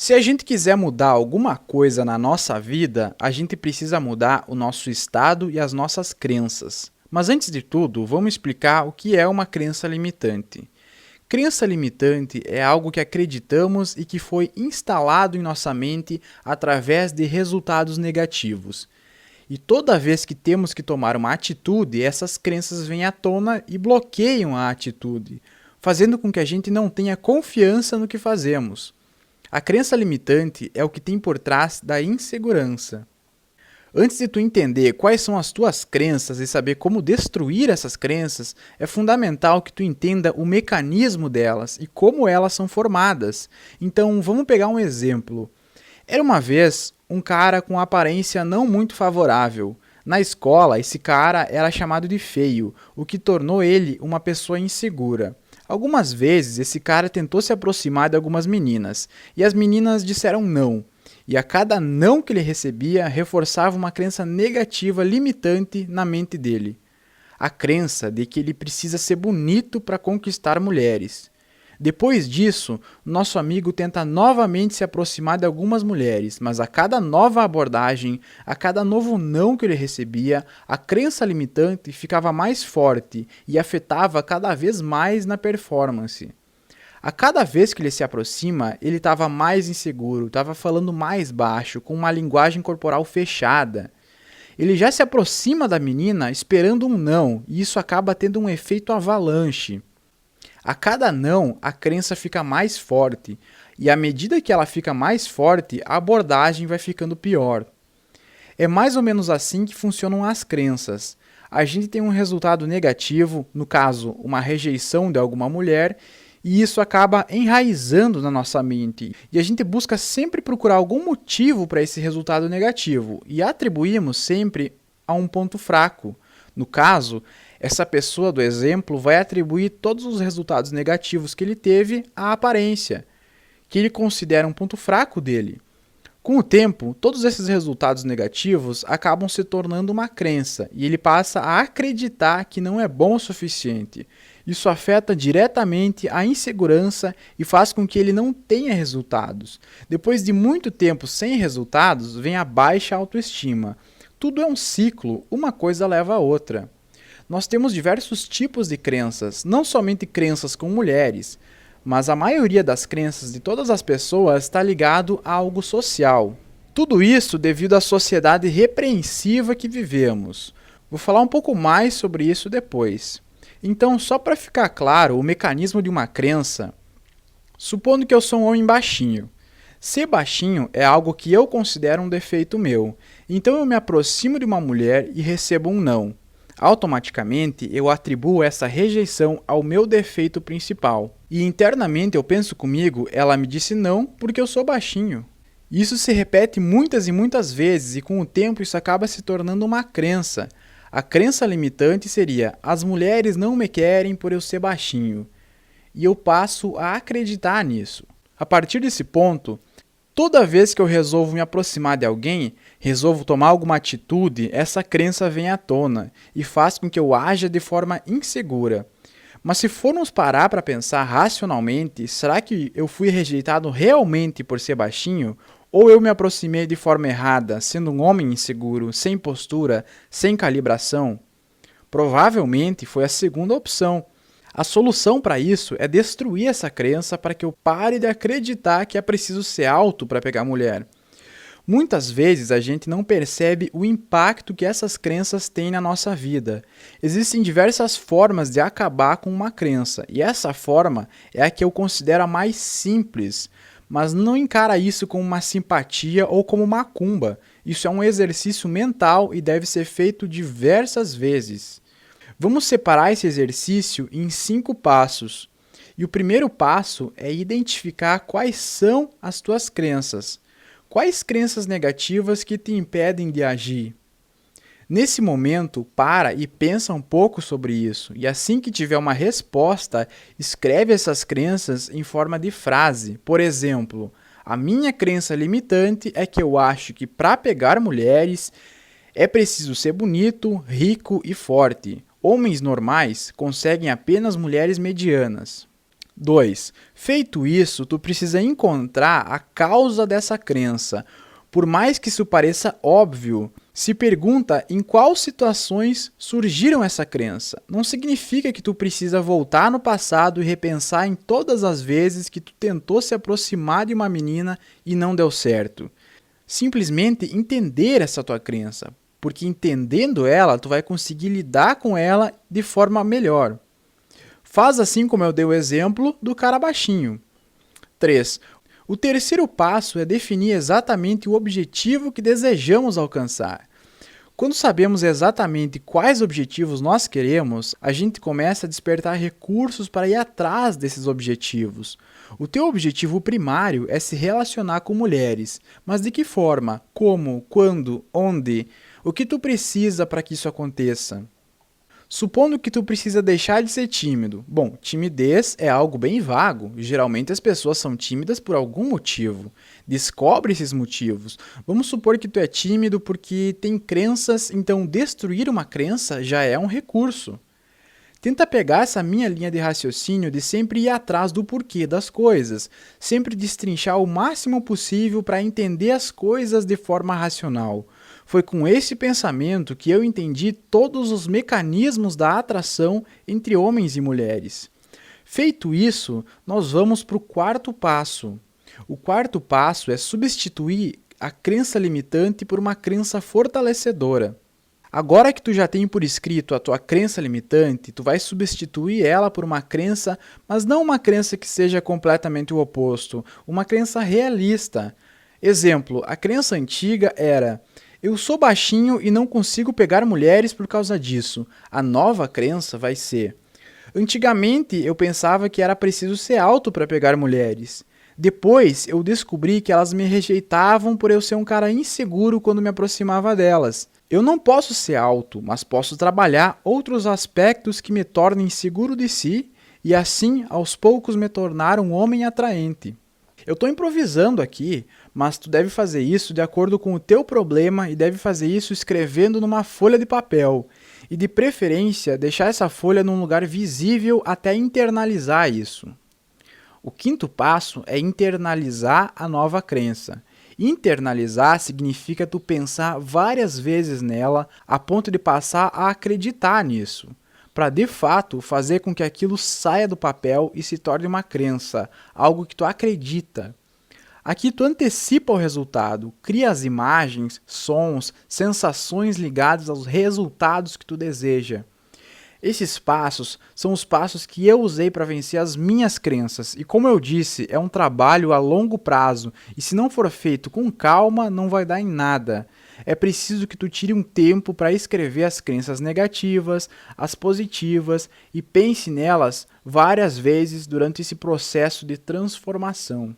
Se a gente quiser mudar alguma coisa na nossa vida, a gente precisa mudar o nosso estado e as nossas crenças. Mas antes de tudo, vamos explicar o que é uma crença limitante. Crença limitante é algo que acreditamos e que foi instalado em nossa mente através de resultados negativos. E toda vez que temos que tomar uma atitude, essas crenças vêm à tona e bloqueiam a atitude, fazendo com que a gente não tenha confiança no que fazemos. A crença limitante é o que tem por trás da insegurança. Antes de tu entender quais são as tuas crenças e saber como destruir essas crenças, é fundamental que tu entenda o mecanismo delas e como elas são formadas. Então, vamos pegar um exemplo. Era uma vez um cara com aparência não muito favorável. Na escola, esse cara era chamado de feio, o que tornou ele uma pessoa insegura. Algumas vezes, esse cara tentou se aproximar de algumas meninas, e as meninas disseram não. E a cada não que ele recebia, reforçava uma crença negativa limitante na mente dele. A crença de que ele precisa ser bonito para conquistar mulheres. Depois disso, nosso amigo tenta novamente se aproximar de algumas mulheres, mas a cada nova abordagem, a cada novo não que ele recebia, a crença limitante ficava mais forte e afetava cada vez mais na performance. A cada vez que ele se aproxima, ele estava mais inseguro, estava falando mais baixo, com uma linguagem corporal fechada. Ele já se aproxima da menina esperando um não, e isso acaba tendo um efeito avalanche. A cada não, a crença fica mais forte, e à medida que ela fica mais forte, a abordagem vai ficando pior. É mais ou menos assim que funcionam as crenças. A gente tem um resultado negativo, no caso, uma rejeição de alguma mulher, e isso acaba enraizando na nossa mente. E a gente busca sempre procurar algum motivo para esse resultado negativo, e atribuímos sempre a um ponto fraco. No caso, essa pessoa do exemplo vai atribuir todos os resultados negativos que ele teve à aparência, que ele considera um ponto fraco dele. Com o tempo, todos esses resultados negativos acabam se tornando uma crença e ele passa a acreditar que não é bom o suficiente. Isso afeta diretamente a insegurança e faz com que ele não tenha resultados. Depois de muito tempo sem resultados, vem a baixa autoestima. Tudo é um ciclo, uma coisa leva a outra. Nós temos diversos tipos de crenças, não somente crenças com mulheres, mas a maioria das crenças de todas as pessoas está ligado a algo social. Tudo isso devido à sociedade repreensiva que vivemos. Vou falar um pouco mais sobre isso depois. Então, só para ficar claro o mecanismo de uma crença, supondo que eu sou um homem baixinho. Ser baixinho é algo que eu considero um defeito meu, então eu me aproximo de uma mulher e recebo um não. Automaticamente, eu atribuo essa rejeição ao meu defeito principal. E internamente eu penso comigo, ela me disse não porque eu sou baixinho. Isso se repete muitas e muitas vezes e com o tempo isso acaba se tornando uma crença. A crença limitante seria, as mulheres não me querem por eu ser baixinho. E eu passo a acreditar nisso. A partir desse ponto, toda vez que eu resolvo me aproximar de alguém, resolvo tomar alguma atitude, essa crença vem à tona e faz com que eu haja de forma insegura. Mas se formos parar para pensar racionalmente, será que eu fui rejeitado realmente por ser baixinho? Ou eu me aproximei de forma errada, sendo um homem inseguro, sem postura, sem calibração? Provavelmente foi a segunda opção. A solução para isso é destruir essa crença para que eu pare de acreditar que é preciso ser alto para pegar mulher. Muitas vezes a gente não percebe o impacto que essas crenças têm na nossa vida. Existem diversas formas de acabar com uma crença, e essa forma é a que eu considero a mais simples, mas não encara isso como uma simpatia ou como macumba. Isso é um exercício mental e deve ser feito diversas vezes. Vamos separar esse exercício em 5 passos. E o primeiro passo é identificar quais são as tuas crenças. Quais crenças negativas que te impedem de agir? Nesse momento, para e pensa um pouco sobre isso, e assim que tiver uma resposta, escreve essas crenças em forma de frase. Por exemplo, a minha crença limitante é que eu acho que para pegar mulheres é preciso ser bonito, rico e forte. Homens normais conseguem apenas mulheres medianas. 2. Feito isso, tu precisa encontrar a causa dessa crença. Por mais que isso pareça óbvio, se pergunta em quais situações surgiram essa crença. Não significa que tu precisa voltar no passado e repensar em todas as vezes que tu tentou se aproximar de uma menina e não deu certo. Simplesmente entender essa tua crença, porque entendendo ela, tu vai conseguir lidar com ela de forma melhor. Faz assim como eu dei o exemplo do cara baixinho. 3. O terceiro passo é definir exatamente o objetivo que desejamos alcançar. Quando sabemos exatamente quais objetivos nós queremos, a gente começa a despertar recursos para ir atrás desses objetivos. O teu objetivo primário é se relacionar com mulheres, mas de que forma? Como? Quando? Onde? O que tu precisa para que isso aconteça? Supondo que tu precisa deixar de ser tímido. Bom, timidez é algo bem vago. Geralmente as pessoas são tímidas por algum motivo. Descobre esses motivos. Vamos supor que tu é tímido porque tem crenças, então destruir uma crença já é um recurso. Tenta pegar essa minha linha de raciocínio de sempre ir atrás do porquê das coisas, sempre destrinchar o máximo possível para entender as coisas de forma racional. Foi com esse pensamento que eu entendi todos os mecanismos da atração entre homens e mulheres. Feito isso, nós vamos para o quarto passo. O quarto passo é substituir a crença limitante por uma crença fortalecedora. Agora que tu já tem por escrito a tua crença limitante, tu vai substituir ela por uma crença, mas não uma crença que seja completamente o oposto, uma crença realista. Exemplo, a crença antiga era: eu sou baixinho e não consigo pegar mulheres por causa disso. A nova crença vai ser: antigamente eu pensava que era preciso ser alto para pegar mulheres. Depois eu descobri que elas me rejeitavam por eu ser um cara inseguro quando me aproximava delas. Eu não posso ser alto, mas posso trabalhar outros aspectos que me tornem seguro de si e assim, aos poucos, me tornar um homem atraente. Eu estou improvisando aqui, mas tu deve fazer isso de acordo com o teu problema e deve fazer isso escrevendo numa folha de papel. E de preferência, deixar essa folha num lugar visível até internalizar isso. O quinto passo é internalizar a nova crença. Internalizar significa tu pensar várias vezes nela a ponto de passar a acreditar nisso, para de fato fazer com que aquilo saia do papel e se torne uma crença, algo que tu acredita. Aqui tu antecipa o resultado, cria as imagens, sons, sensações ligadas aos resultados que tu deseja. Esses passos são os passos que eu usei para vencer as minhas crenças e, como eu disse, é um trabalho a longo prazo e se não for feito com calma, não vai dar em nada. É preciso que tu tire um tempo para escrever as crenças negativas, as positivas e pense nelas várias vezes durante esse processo de transformação.